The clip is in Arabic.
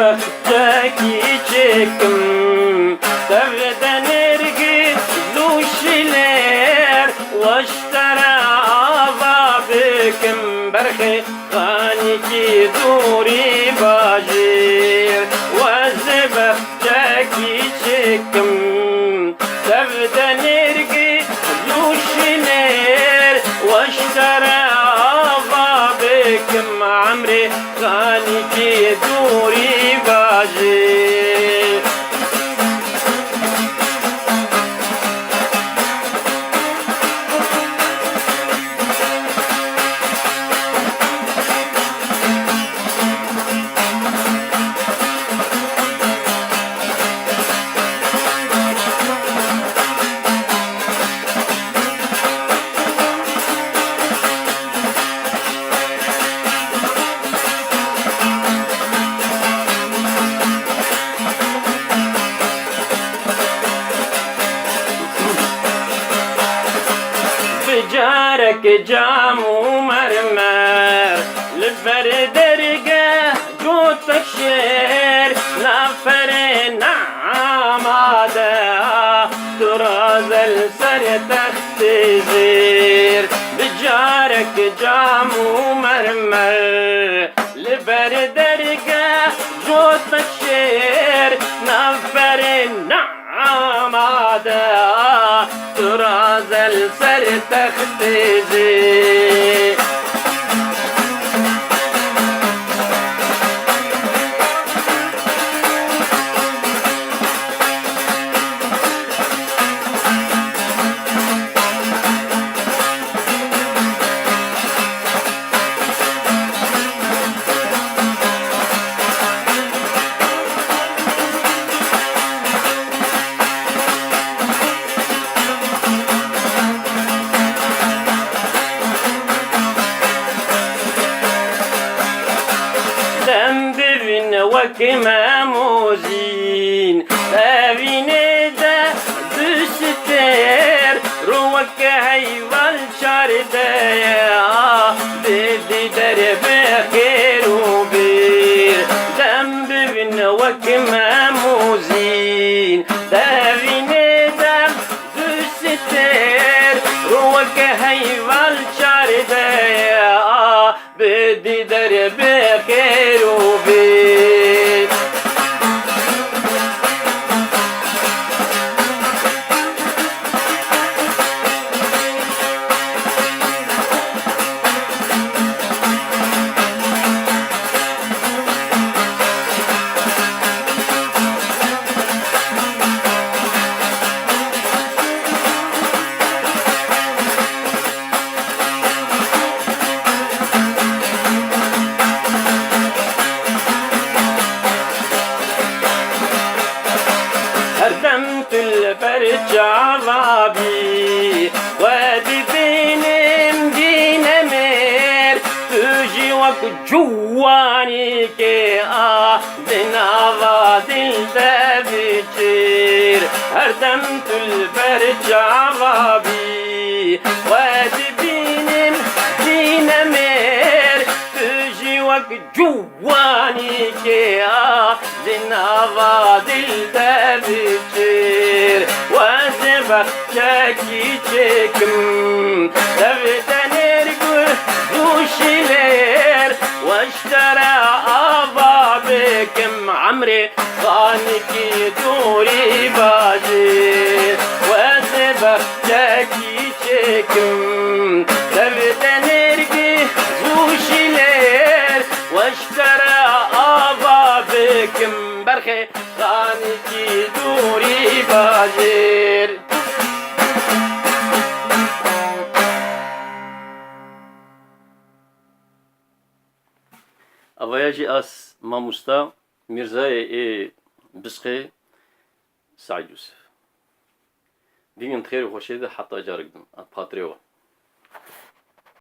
بختكي çekim Sevden ergi zuşiler Vaştara ava bekim Berhe kaniki duri bajir Vazı bختكي çekim Sevden ergi zuşiler Vaştara ava bekim Amri kaniki duri bajir جارك جام ومرمر لبر درقه جوتك شير نفر نعم عدا تراز السر تختزير بجارك جام ومرمر لبر درقه جوتك شير نفر نعم عدا تراز السر تختزي وكما موزين تابيني دا دستير روك هيوال شاردايا بدي درب خير وبير ذنب بن وكما موزين تابيني دا دستير روك هيوال شاردايا بدي درب خير وبير هردمت البرجع غابي وادي بينم دين مير تجي وك جواني كي دنا دل دبيتير هردمت البرجع غابي وادي بينم دين مير تجي وك جواني كي دنا دل دبيتير بختكي çekim Sevden ergü duşiler Vaştara ava bekim Amri kaniki duri bajir Veze bختكي çekim Sevden ergü duşiler Vaştara ava bekim Berhe kaniki duri bajir أفياجي أس ماموستا ميرزاي بسقي سعد يوسف دين خير وخشيدة حتى جارقدم أباتريو